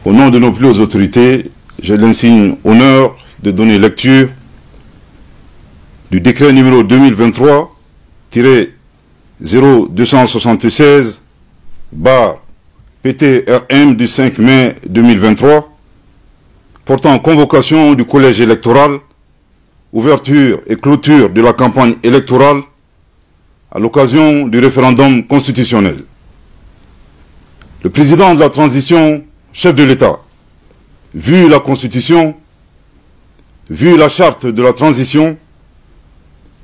Au nom de nos plus hautes autorités, j'ai l'insigne honneur de donner lecture du décret numéro 2023-0276/PTRM du 5 mai 2023 portant convocation du collège électoral, ouverture et clôture de la campagne électorale à l'occasion du référendum constitutionnel. Le président de la transition, chef de l'État, vu la Constitution, vu la charte de la transition,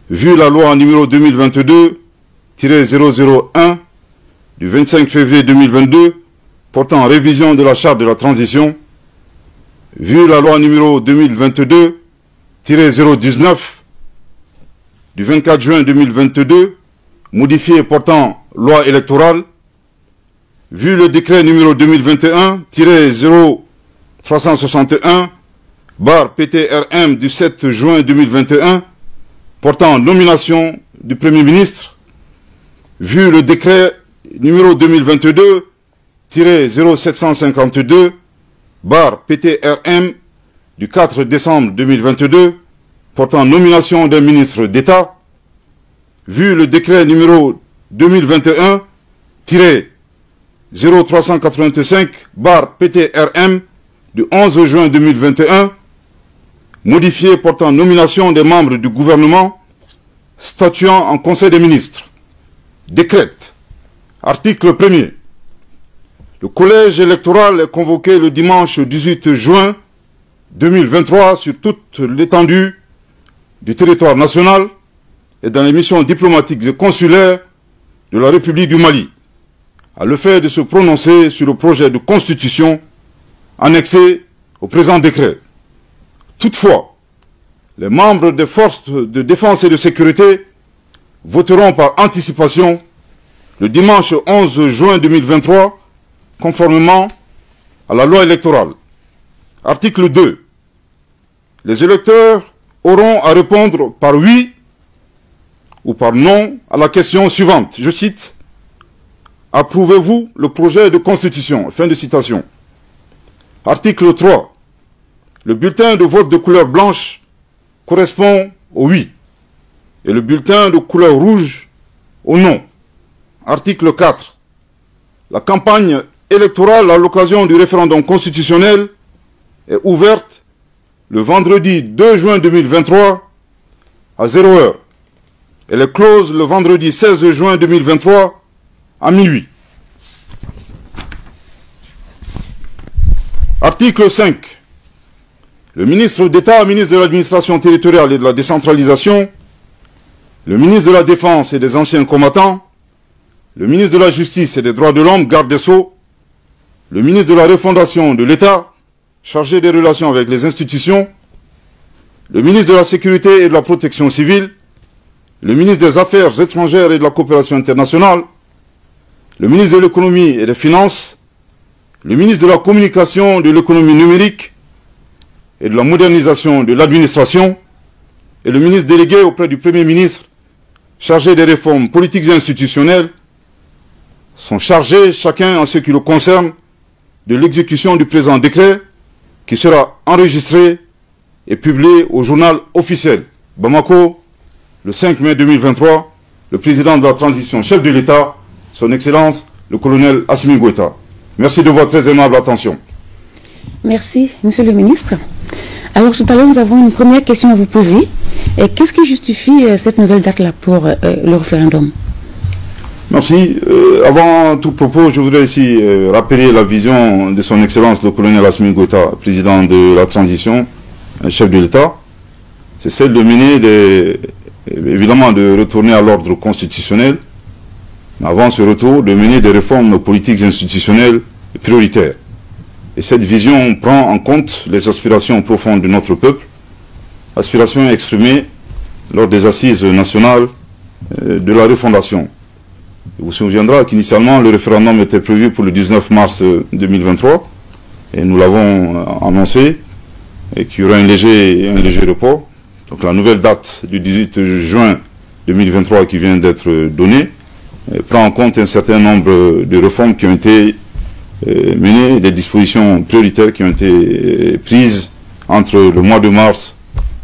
vu la loi numéro 2022-001 du 25 février 2022 portant révision de la charte de la transition, vu la loi numéro 2022-019 du 24 juin 2022 modifiée portant loi électorale, vu le décret numéro 2021-0361/PTRM du 7 juin 2021 portant nomination du Premier ministre, vu le décret numéro 2022-0752/PTRM du 4 décembre 2022 portant nomination d'un ministre d'État, vu le décret numéro 2021-0385/PTRM du 11 juin 2021, modifié portant nomination des membres du gouvernement, statuant en Conseil des ministres, décrète. Article 1er. Le collège électoral est convoqué le dimanche 18 juin 2023 sur toute l'étendue du territoire national et dans les missions diplomatiques et consulaires de la République du Mali, à l'effet de se prononcer sur le projet de constitution annexé au présent décret. Toutefois, les membres des forces de défense et de sécurité voteront par anticipation le dimanche 11 juin 2023, conformément à la loi électorale. Article 2. Les électeurs auront à répondre par oui ou par non à la question suivante. Je cite: approuvez-vous le projet de constitution? Fin de citation. Article 3. Le bulletin de vote de couleur blanche correspond au oui et le bulletin de couleur rouge au non. Article 4. La campagne électorale à l'occasion du référendum constitutionnel est ouverte le vendredi 2 juin 2023 à 0h. Elle est close le vendredi 16 juin 2023 à minuit. Article 5. Le ministre d'État, ministre de l'Administration territoriale et de la décentralisation, le ministre de la Défense et des anciens combattants, le ministre de la Justice et des Droits de l'Homme, garde des Sceaux, le ministre de la Refondation de l'État, chargé des relations avec les institutions, le ministre de la Sécurité et de la Protection civile, le ministre des Affaires étrangères et de la coopération internationale, le ministre de l'Économie et des Finances, le ministre de la Communication, de l'économie numérique et de la modernisation de l'administration, et le ministre délégué auprès du Premier ministre, chargé des réformes politiques et institutionnelles, sont chargés, chacun en ce qui le concerne, de l'exécution du présent décret, qui sera enregistré et publié au journal officiel. Bamako, le 5 mai 2023, le président de la transition, chef de l'État, son Excellence, le colonel Assimi Goïta. Merci de votre très aimable attention. Merci, Monsieur le ministre. Alors, tout à l'heure, nous avons une première question à vous poser. Qu'est-ce qui justifie cette nouvelle date-là pour le référendum? Merci. Avant tout propos, je voudrais ici rappeler la vision de son Excellence, le colonel Assimi Goïta, président de la transition, chef de l'État. C'est celle de mener évidemment de retourner à l'ordre constitutionnel, mais avant ce retour, de mener des réformes politiques et institutionnelles prioritaires. Et cette vision prend en compte les aspirations profondes de notre peuple, aspirations exprimées lors des assises nationales de la refondation. Il vous souviendra qu'initialement, le référendum était prévu pour le 19 mars 2023, et nous l'avons annoncé, et qu'il y aura un léger report. Donc la nouvelle date du 18 juin 2023 qui vient d'être donnée prend en compte un certain nombre de réformes qui ont été mené des dispositions prioritaires qui ont été prises entre le mois de mars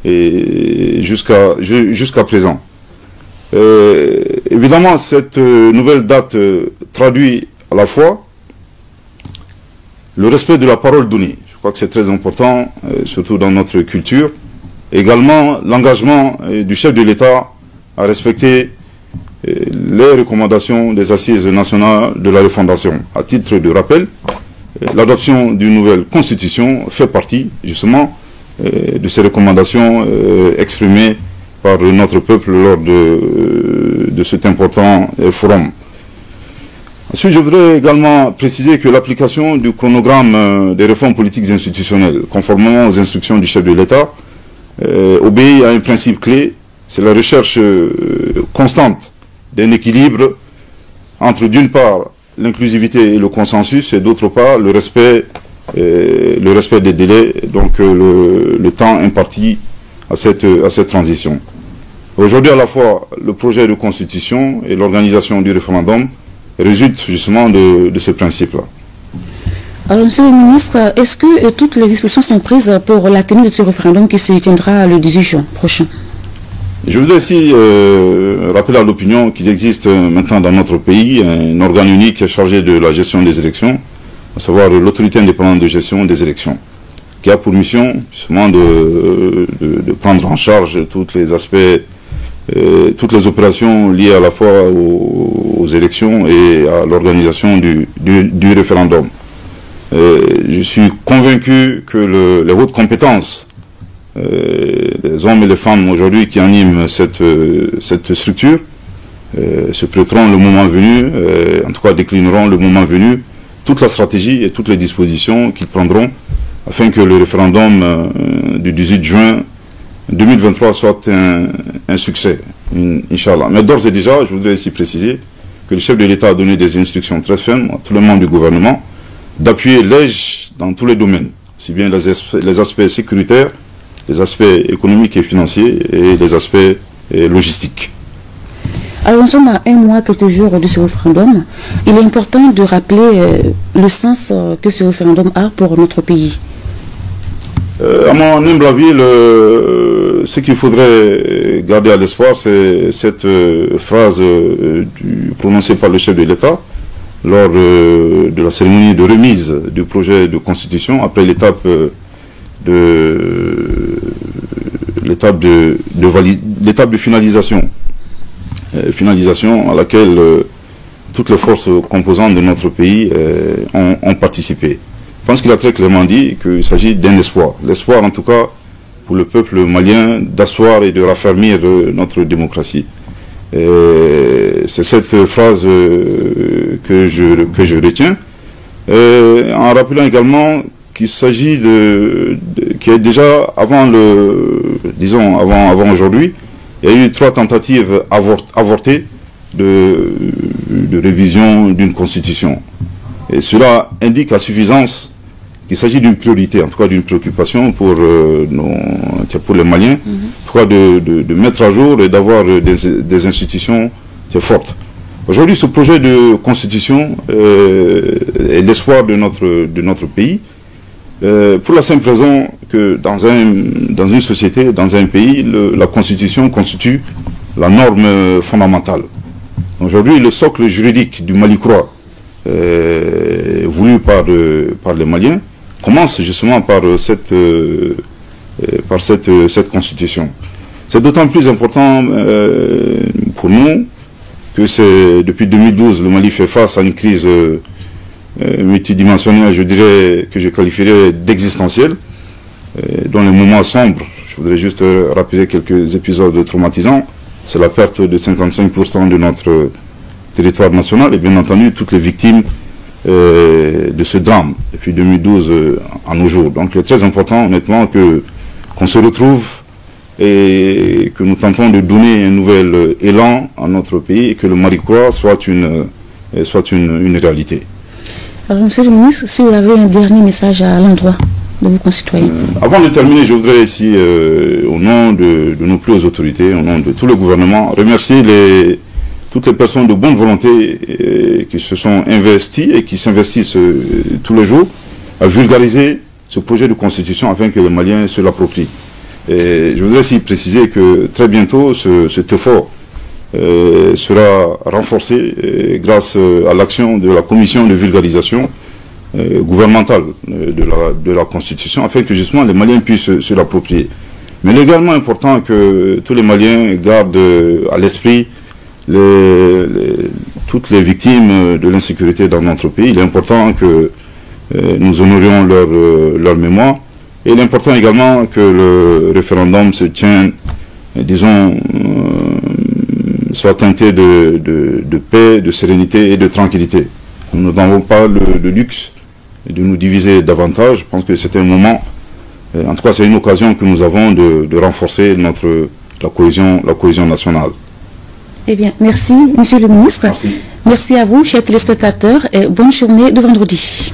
et jusqu'à présent. Évidemment, cette nouvelle date traduit à la fois le respect de la parole donnée. Je crois que c'est très important, surtout dans notre culture. Également, l'engagement du chef de l'État à respecter les recommandations des assises nationales de la refondation. À titre de rappel, l'adoption d'une nouvelle constitution fait partie, justement, de ces recommandations exprimées par notre peuple lors de cet important forum. Ensuite, je voudrais également préciser que l'application du chronogramme des réformes politiques institutionnelles, conformément aux instructions du chef de l'État, obéit à un principe clé, c'est la recherche constante d'un équilibre entre, d'une part, l'inclusivité et le consensus, et d'autre part, le respect des délais, donc le temps imparti à cette transition. Aujourd'hui, à la fois, le projet de constitution et l'organisation du référendum résultent justement de ce principe-là. Alors, Monsieur le ministre, est-ce que toutes les dispositions sont prises pour la tenue de ce référendum qui se tiendra le 18 juin prochain? Je voudrais aussi rappeler à l'opinion qu'il existe maintenant dans notre pays un organe unique chargé de la gestion des élections, à savoir l'autorité indépendante de gestion des élections, qui a pour mission justement de prendre en charge tous les aspects, toutes les opérations liées à la fois aux élections et à l'organisation du référendum. Je suis convaincu que les hautes compétences, les hommes et les femmes aujourd'hui qui animent cette structure, se prêteront le moment venu, en tout cas déclineront le moment venu, toute la stratégie et toutes les dispositions qu'ils prendront afin que le référendum du 18 juin 2023 soit un succès, Inch'Allah. Mais d'ores et déjà, je voudrais ici préciser que le chef de l'État a donné des instructions très fermes à tous les membres du gouvernement d'appuyer l'EJ dans tous les domaines, aussi bien les aspects sécuritaires, les aspects économiques et financiers et les aspects logistiques. Alors, nous sommes à un mois, quelques jours de ce référendum. Il est important de rappeler le sens que ce référendum a pour notre pays. À mon humble avis, ce qu'il faudrait garder à l'espoir, c'est cette phrase prononcée par le chef de l'État lors de la cérémonie de remise du projet de constitution, après l'étape de finalisation. Finalisation à laquelle toutes les forces composantes de notre pays ont participé. Je pense qu'il a très clairement dit qu'il s'agit d'un espoir. L'espoir, en tout cas, pour le peuple malien, d'asseoir et de raffermir notre démocratie. C'est cette phrase que je retiens. En rappelant également qu'il s'agit qui est déjà avant aujourd'hui, il y a eu 3 tentatives avortées de révision d'une constitution. Et cela indique à suffisance qu'il s'agit d'une priorité, en tout cas d'une préoccupation pour les Maliens, en tout cas de mettre à jour et d'avoir des institutions fortes. Aujourd'hui, ce projet de constitution est l'espoir de notre pays, pour la simple raison que dans une société, dans un pays, la constitution constitue la norme fondamentale. Aujourd'hui, le socle juridique du Mali-Croix, voulu par les Maliens, commence justement par cette constitution. C'est d'autant plus important pour nous que c'est depuis 2012, le Mali fait face à une crise multidimensionnelle, je dirais, que je qualifierais d'existentielle, dans les moments sombres. Je voudrais juste rappeler quelques épisodes traumatisants. C'est la perte de 55% de notre territoire national et bien entendu toutes les victimes de ce drame depuis 2012 à nos jours. Donc il est très important honnêtement qu'on se retrouve et que nous tentons de donner un nouvel élan à notre pays et que le Mali-Croix soit une réalité. Alors, Monsieur le ministre, si vous avez un dernier message à l'endroit de vos concitoyens. Avant de terminer, je voudrais ici, au nom de nos plus hautes autorités, au nom de tout le gouvernement, remercier tous toutes les personnes de bonne volonté qui se sont investies et qui s'investissent tous les jours à vulgariser ce projet de constitution afin que les Maliens se l'approprient. Et je voudrais aussi préciser que très bientôt, cet effort sera renforcé grâce à l'action de la commission de vulgarisation gouvernementale de la Constitution, afin que justement les Maliens puissent se l'approprier. Mais il est également important que tous les Maliens gardent à l'esprit toutes les victimes de l'insécurité dans notre pays. Il est important que nous honorions leur mémoire. Et il est important également que le référendum se tienne, disons, soit teinté de paix, de sérénité et de tranquillité. Nous n'avons pas le luxe de nous diviser davantage. Je pense que c'est un moment, en tout cas c'est une occasion que nous avons de renforcer la cohésion nationale. Eh bien, merci, Monsieur le Ministre. Merci. Merci à vous, chers téléspectateurs, et bonne journée de vendredi.